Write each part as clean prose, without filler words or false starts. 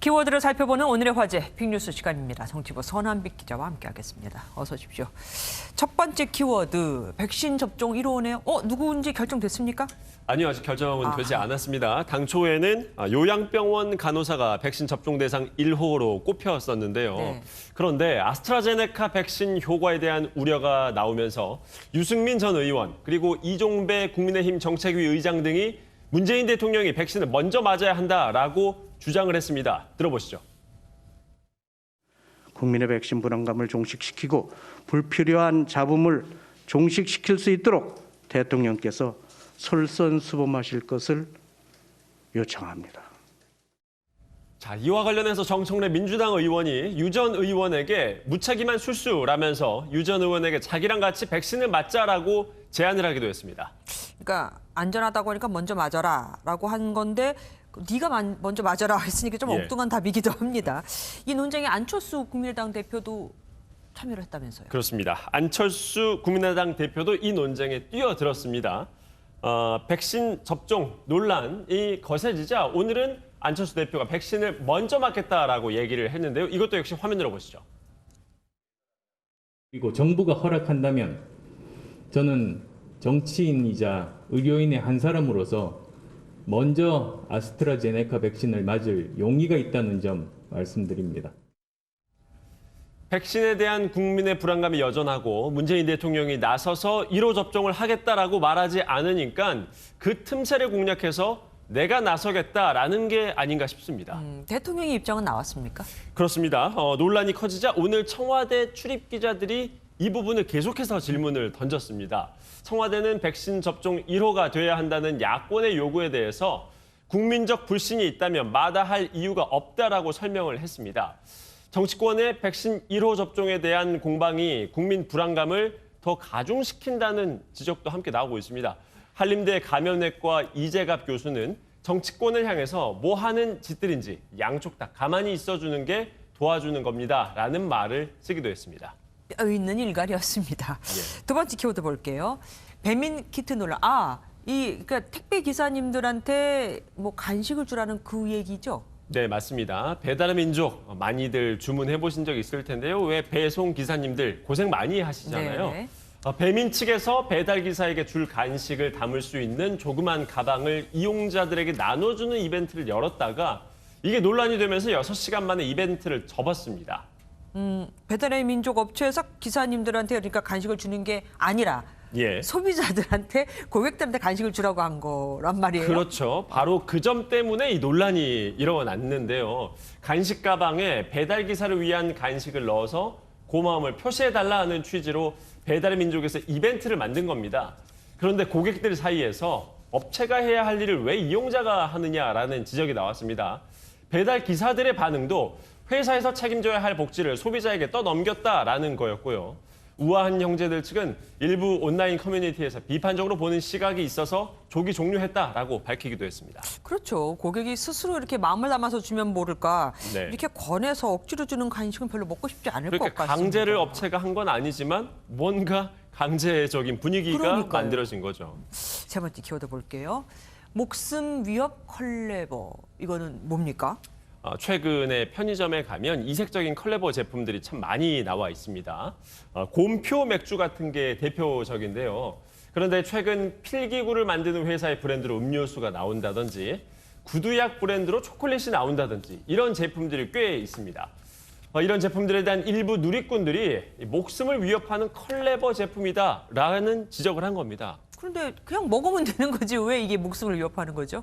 키워드를 살펴보는 오늘의 화제, 빅뉴스 시간입니다. 정치부 선한빛 기자와 함께하겠습니다. 어서 오십시오. 첫 번째 키워드, 백신 접종 1호네요. 누구인지 결정됐습니까? 아니요, 아직 결정은 되지 않았습니다. 당초에는 요양병원 간호사가 백신 접종 대상 1호로 꼽혔었는데요. 네. 그런데 아스트라제네카 백신 효과에 대한 우려가 나오면서 유승민 전 의원 그리고 이종배 국민의힘 정책위 의장 등이 문재인 대통령이 백신을 먼저 맞아야 한다라고 주장을 했습니다. 들어보시죠. 국민의 백신 불안감을 종식시키고 불필요한 잡음을 종식시킬 수 있도록 대통령께서 솔선수범하실 것을 요청합니다. 자, 이와 관련해서 정청래 민주당 의원이 유 전 의원에게 무책임한 술수라면서 유 전 의원에게 자기랑 같이 백신을 맞자라고 제안을 하기도 했습니다. 그러니까 안전하다고 하니까 먼저 맞아라라고 한 건데 네가 먼저 맞아라 했으니까 좀 엉뚱한 답이기도 합니다. 이 논쟁에 안철수 국민의당 대표도 참여를 했다면서요. 그렇습니다. 안철수 국민의당 대표도 이 논쟁에 뛰어들었습니다. 백신 접종 논란이 거세지자 오늘은 안철수 대표가 백신을 먼저 맞겠다라고 얘기를 했는데요. 이것도 역시 화면으로 보시죠. 그리고 정부가 허락한다면 저는 정치인이자 의료인의 한 사람으로서 먼저 아스트라제네카 백신을 맞을 용의가 있다는 점 말씀드립니다. 백신에 대한 국민의 불안감이 여전하고 문재인 대통령이 나서서 1호 접종을 하겠다라고 말하지 않으니까 그 틈새를 공략해서 내가 나서겠다라는 게 아닌가 싶습니다. 대통령의 입장은 나왔습니까? 그렇습니다. 논란이 커지자 오늘 청와대 출입 기자들이 이 부분을 계속해서 질문을 던졌습니다. 청와대는 백신 접종 1호가 돼야 한다는 야권의 요구에 대해서 국민적 불신이 있다면 마다할 이유가 없다라고 설명을 했습니다. 정치권의 백신 1호 접종에 대한 공방이 국민 불안감을 더 가중시킨다는 지적도 함께 나오고 있습니다. 한림대 감염내과 이재갑 교수는 정치권을 향해서 뭐 하는 짓들인지 양쪽 다 가만히 있어주는 게 도와주는 겁니다라는 말을 쓰기도 했습니다. 뼈 있는 일갈이었습니다. 두 번째 키워드 볼게요. 배민 키트 논란. 그러니까 택배 기사님들한테 뭐 간식을 주라는 그 얘기죠? 네, 맞습니다. 배달의 민족 많이들 주문해 보신 적 있을 텐데요. 왜 배송 기사님들 고생 많이 하시잖아요. 네. 배민 측에서 배달 기사에게 줄 간식을 담을 수 있는 조그만 가방을 이용자들에게 나눠주는 이벤트를 열었다가 이게 논란이 되면서 6시간 만에 이벤트를 접었습니다. 배달의 민족 업체에서 기사님들한테 그러니까 간식을 주는 게 아니라 소비자들한테 고객들한테 간식을 주라고 한 거란 말이에요. 그렇죠. 바로 그 점 때문에 이 논란이 일어났는데요. 간식 가방에 배달 기사를 위한 간식을 넣어서 고마움을 표시해달라 하는 취지로 배달의 민족에서 이벤트를 만든 겁니다. 그런데 고객들 사이에서 업체가 해야 할 일을 왜 이용자가 하느냐라는 지적이 나왔습니다. 배달 기사들의 반응도 회사에서 책임져야 할 복지를 소비자에게 떠넘겼다라는 거였고요. 우아한 형제들 측은 일부 온라인 커뮤니티에서 비판적으로 보는 시각이 있어서 조기 종료했다라고 밝히기도 했습니다. 그렇죠. 고객이 스스로 이렇게 마음을 담아서 주면 모를까. 이렇게 권해서 억지로 주는 간식은 별로 먹고 싶지 않을 것 같습니다. 강제를 업체가 한 건 아니지만 뭔가 강제적인 분위기가 그러니까요. 만들어진 거죠. 세 번째 키워드 볼게요. 목숨 위협 컬레버. 이거는 뭡니까? 최근에 편의점에 가면 이색적인 컬레버 제품들이 참 많이 나와 있습니다. 곰표 맥주 같은 게 대표적인데요. 그런데 최근 필기구를 만드는 회사의 브랜드로 음료수가 나온다든지 구두약 브랜드로 초콜릿이 나온다든지 이런 제품들이 꽤 있습니다. 이런 제품들에 대한 일부 누리꾼들이 목숨을 위협하는 컬레버 제품이다라는 지적을 한 겁니다. 그런데 그냥 먹으면 되는 거지 왜 이게 목숨을 위협하는 거죠?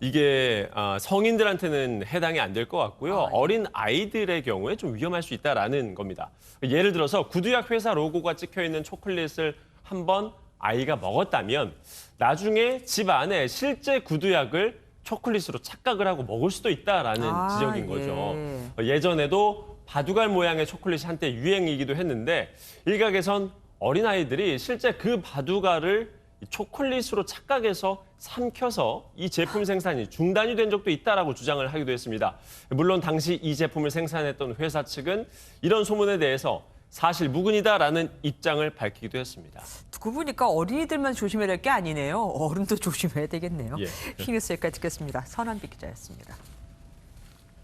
이게 성인들한테는 해당이 안 될 것 같고요. 어린 아이들의 경우에 좀 위험할 수 있다라는 겁니다. 예를 들어서 구두약 회사 로고가 찍혀 있는 초콜릿을 한번 아이가 먹었다면 나중에 집 안에 실제 구두약을 초콜릿으로 착각을 하고 먹을 수도 있다라는 지적인 거죠. 예전에도 바둑알 모양의 초콜릿이 한때 유행이기도 했는데 일각에선 어린아이들이 실제 그 바둑알을 초콜릿으로 착각해서 삼켜서 이 제품 생산이 중단이 된 적도 있다라고 주장을 하기도 했습니다. 물론 당시 이 제품을 생산했던 회사 측은 이런 소문에 대해서 사실 무근이다라는 입장을 밝히기도 했습니다. 두고 보니까 어린이들만 조심해야 될 게 아니네요. 어른도 조심해야 되겠네요. 예. 빅뉴스 여기까지 듣겠습니다. 선한빛 기자였습니다.